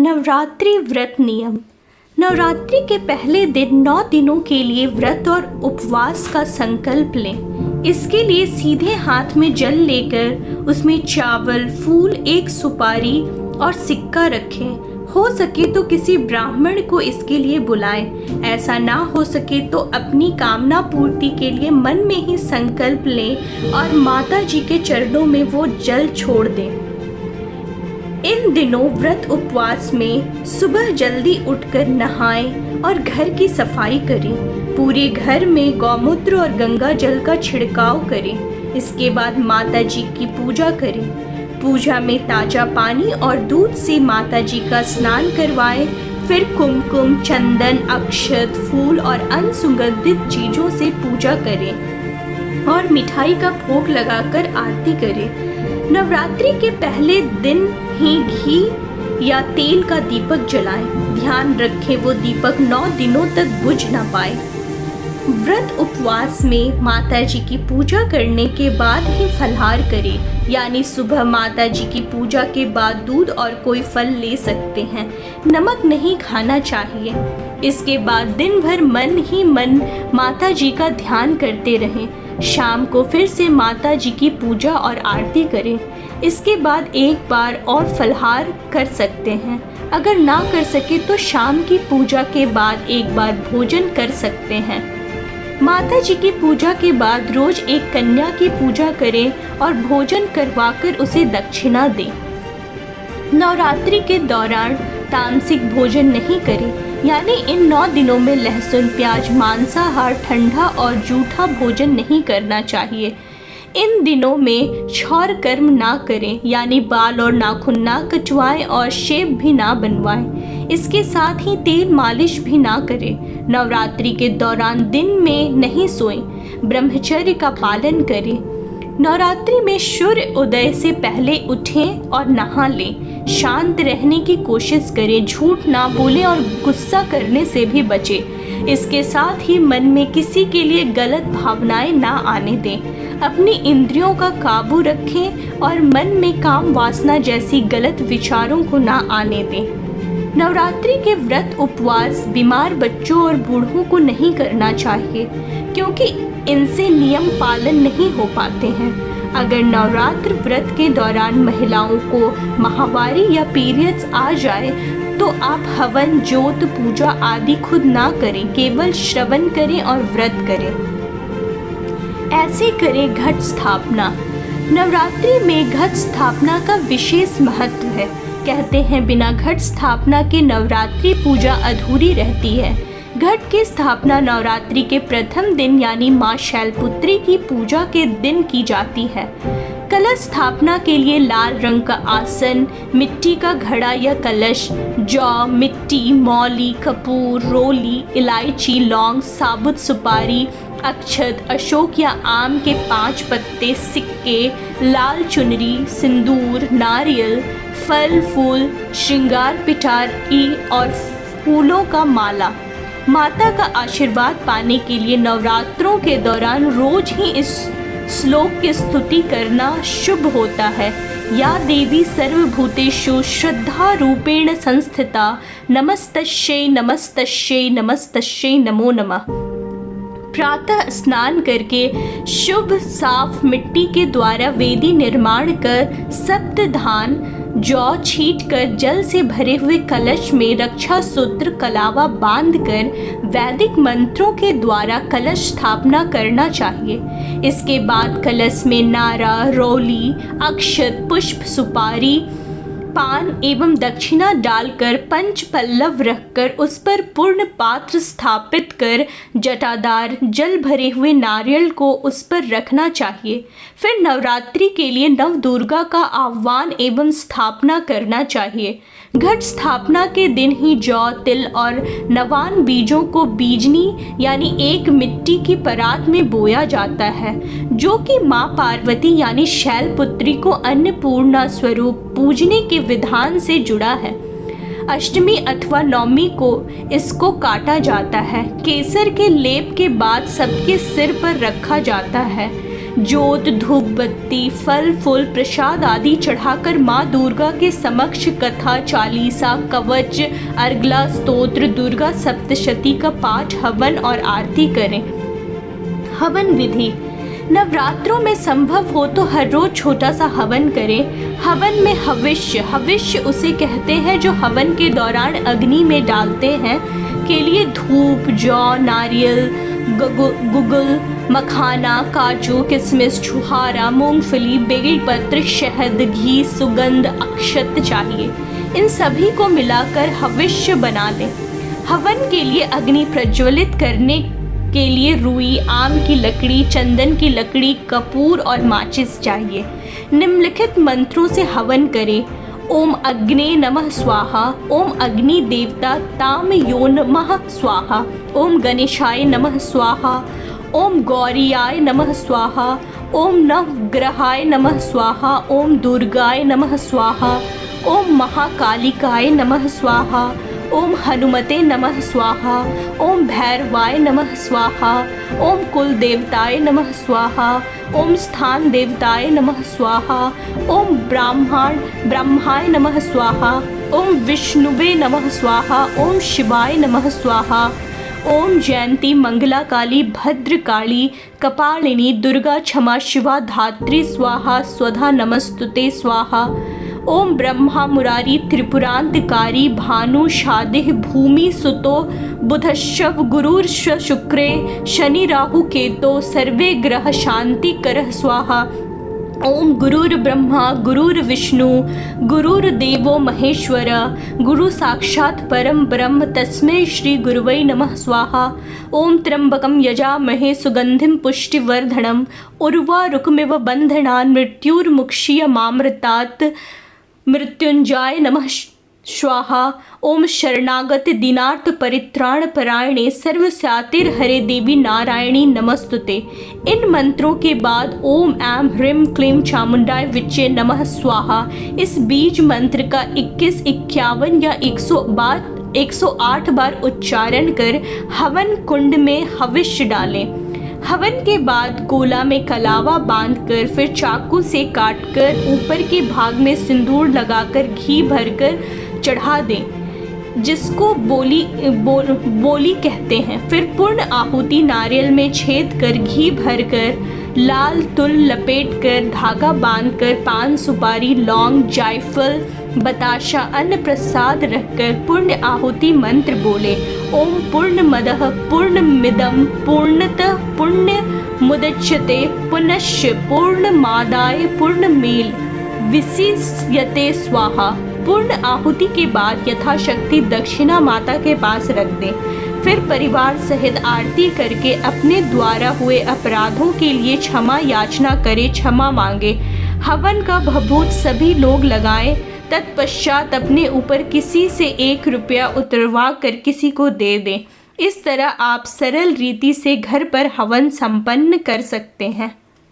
नवरात्रि व्रत नियम। नवरात्रि के पहले दिन 9 दिनों के लिए व्रत और उपवास का संकल्प लें। इसके लिए सीधे हाथ में जल लेकर उसमें चावल, फूल, एक सुपारी और सिक्का रखें। हो सके तो किसी ब्राह्मण को इसके लिए बुलाएं। ऐसा ना हो सके तो अपनी कामना पूर्ति के लिए मन में ही संकल्प लें और माता जी के चरणों में वो जल छोड़ दें। इन दिनों व्रत उपवास में सुबह जल्दी उठकर नहाएं और घर की सफाई करें। पूरे घर में गौमूत्र और गंगा जल का छिड़काव करें। इसके बाद माता जी की पूजा करें। पूजा में ताजा पानी और दूध से माता जी का स्नान करवाएं। फिर कुमकुम, चंदन, अक्षत, फूल और अन्य सुगंधित चीजों से पूजा करें और मिठाई का भोग लगाकर आरती करें। नवरात्रि के पहले दिन ही घी या तेल का दीपक जलाएं। ध्यान रखें वो दीपक 9 दिनों तक बुझ ना पाए। व्रत उपवास में माता जी की पूजा करने के बाद ही फलाहार करें, यानी सुबह माता जी की पूजा के बाद दूध और कोई फल ले सकते हैं। नमक नहीं खाना चाहिए। इसके बाद दिन भर मन ही मन माता जी का ध्यान करते रहें। शाम को फिर से माता जी की पूजा और आरती करें। इसके बाद एक बार और फलाहार कर सकते हैं। अगर ना कर सके तो शाम की पूजा के बाद एक बार भोजन कर सकते हैं। माता जी की पूजा के बाद रोज एक कन्या की पूजा करें और भोजन करवाकर उसे दक्षिणा दें। नवरात्रि के दौरान तामसिक भोजन नहीं करें, यानी इन 9 दिनों में लहसुन, प्याज, मांसाहार, ठंडा और जूठा भोजन नहीं करना चाहिए। इन दिनों में क्षौर कर्म ना करें, यानी बाल और नाखून ना कटवाएं और शेव भी ना बनवाएं। इसके साथ ही तेल मालिश भी ना करें। नवरात्रि के दौरान दिन में नहीं सोएं। ब्रह्मचर्य का पालन करें। नवरात्रि में सूर्य उदय से पहले उठें और नहा लें। शांत रहने की कोशिश करें। झूठ ना बोलें और गुस्सा करने से भी बचें। इसके साथ ही मन में किसी के लिए गलत भावनाएं ना आने दें। अपनी इंद्रियों का काबू रखें और मन में काम वासना जैसी गलत विचारों को ना आने दें। नवरात्रि के व्रत उपवास बीमार बच्चों और बूढ़ों को नहीं करना चाहिए, क्योंकि इनसे नियम पालन नहीं हो पाते हैं। अगर नवरात्र व्रत के दौरान महिलाओं को माहवारी या पीरियड्स आ जाए तो आप हवन, ज्योत, पूजा आदि खुद ना करें, केवल श्रवण करें और व्रत करें। ऐसे करें घट स्थापना। नवरात्रि में घट स्थापना का विशेष महत्व है। कहते हैं बिना घट स्थापना के नवरात्रि पूजा अधूरी रहती है। घट की स्थापना नवरात्रि के प्रथम दिन यानी माँ शैलपुत्री की पूजा के दिन की जाती है। कलश स्थापना के लिए लाल रंग का आसन, मिट्टी का घड़ा या कलश, जौ, मिट्टी, मौली, कपूर, रोली, इलायची, लौंग, साबुत सुपारी, अक्षत, अशोक या आम के 5 पत्ते, सिक्के, लाल चुनरी, सिंदूर, नारियल, फल फूल, श्रृंगार पिटारी और फूलों का माला। माता का आशीर्वाद पाने के लिए नवरात्रों के दौरान रोज ही इस श्लोक की स्तुति करना शुभ होता है। या देवी सर्वभूतेषु श्रद्धा रूपेण संस्थिता, नमस्तस्यै नमस्तस्यै नमस्तस्यै नमो नमः। प्रातः स्नान करके शुभ साफ मिट्टी के द्वारा वेदी निर्माण कर सप्तधान जौ छीट कर जल से भरे हुए कलश में रक्षा सूत्र कलावा बांधकर वैदिक मंत्रों के द्वारा कलश स्थापना करना चाहिए। इसके बाद कलश में नारा, रोली, अक्षत, पुष्प, सुपारी, पान एवं दक्षिणा डालकर पंच पल्लव रखकर उस पर पूर्ण पात्र स्थापित कर जटादार जल भरे हुए नारियल को उस पर रखना चाहिए। फिर नवरात्रि के लिए नव दुर्गा का आह्वान एवं स्थापना करना चाहिए। घट स्थापना के दिन ही जौ, तिल और नवान बीजों को बीजनी यानी एक मिट्टी की परात में बोया जाता है, जो कि माँ पार्वती यानी शैलपुत्री को अन्नपूर्णा स्वरूप पूजने के विधान से जुड़ा है। अष्टमी अथवा नवमी को इसको काटा जाता है। केसर के लेप के बाद सबके सिर पर रखा जाता है। जोत, धूप बत्ती, फल फूल, प्रसाद आदि चढ़ाकर माँ दुर्गा के समक्ष कथा, चालीसा, कवच, अर्गला, स्तोत्र, दुर्गा सप्तशती का पाठ, हवन और आरती करें। हवन विधि: नवरात्रों में संभव हो तो हर रोज छोटा सा हवन करें। हवन में हविष्य उसे कहते हैं जो हवन के दौरान अग्नि में डालते हैं, के लिए धूप, जौ, नारियल, गुगुल, मखाना, काजू, किशमिश, छुहारा, मूंगफली, बेलपत्र, शहद, घी, सुगंध, अक्षत चाहिए। इन सभी को मिलाकर हविष्य बना लें। हवन के लिए अग्नि प्रज्वलित करने के लिए रुई, आम की लकड़ी, चंदन की लकड़ी, कपूर और माचिस चाहिए। निम्नलिखित मंत्रों से हवन करें। ओम अग्ने नमः स्वाहा, ओम अग्नि देवता ताम यो नमः स्वाहा, ओम गणेशाय नमः स्वाहा, ओम गौरियाय नमः स्वाहा, ओम नवग्रहाय नमः स्वाहा, ओम दुर्गाय नमः स्वाहा, ओम महाकालिकाय नमः स्वाहा, ओम हनुमते नमः स्वाहा, ओम भैरवाय नमः स्वाहा, ओम कुल देवताय नमः स्वाहा, ओम स्थान देवताय नमः स्वाहा, ओम ब्रह्माय नमः स्वाहा, ओम विष्णुवे नमः स्वाहा, ओम शिवाय नमः स्वाहा, ओम जयंती मंगला काली भद्रकाली कपालिनी दुर्गा क्षमा शिवा धात्री स्वाहा स्वधा नमस्तुते स्वाहा, ओम ब्रह्मा मुरारी त्रिपुरांतकारी भानु शादिह भूमि सुतो बुधश्व गुरुर्श्व शुक्रे शनि राहु केतो सर्वे ग्रह शांति करः स्वाहा, ओम गुरुर्ब्रह्मा गुरुर्विष्णु गुरुर्देवो महेश्वर गुरु साक्षात् परम ब्रह्म तस्मै श्री गुरुवै नमः स्वाहा, ओम त्र्यंबकं यजामहे सुगंधिं पुष्टिवर्धनम् उर्वारुकमिव बन्धनान् मृत्युर्मुक्षीयमामृतात् मृत्युंजय नमः स्वाहा, ओम शरणागत दीनार्थ परित्राण परायणे सर्वस्यातिर हरे देवी नारायणी नमस्तुते। इन मंत्रों के बाद ओम ऐं ह्रीं क्लीं चामुंडाय विच्चे नमः स्वाहा इस बीज मंत्र का 21, 51 या 108 बार उच्चारण कर हवन कुंड में हविष्य डालें। हवन के बाद गोला में कलावा बांधकर फिर चाकू से काटकर ऊपर के भाग में सिंदूर लगाकर घी भरकर चढ़ा दें, जिसको बोली कहते हैं। फिर पूर्ण आहुति नारियल में छेद कर घी भरकर लाल तुल लपेटकर धागा बांधकर पान सुपारी लौंग जायफल बताशा अन्न प्रसाद रखकर पुण्य आहुति मंत्र बोले। ओम पूर्णमदः पूर्णमिदं पूर्णतः पुण्य मुदच्यते पुनश्च पूर्णमादाय पूर्णमेल विशिष्यते स्वाहा। पूर्ण आहुति के बाद यथाशक्ति दक्षिणा माता के पास रख दें। फिर परिवार सहित आरती करके अपने द्वारा हुए अपराधों के लिए क्षमा याचना करें, क्षमा मांगे। हवन का भभूत सभी लोग लगाएं। तत्पश्चात अपने ऊपर किसी से 1 रुपया उतरवा कर किसी को दे दें। इस तरह आप सरल रीति से घर पर हवन संपन्न कर सकते हैं।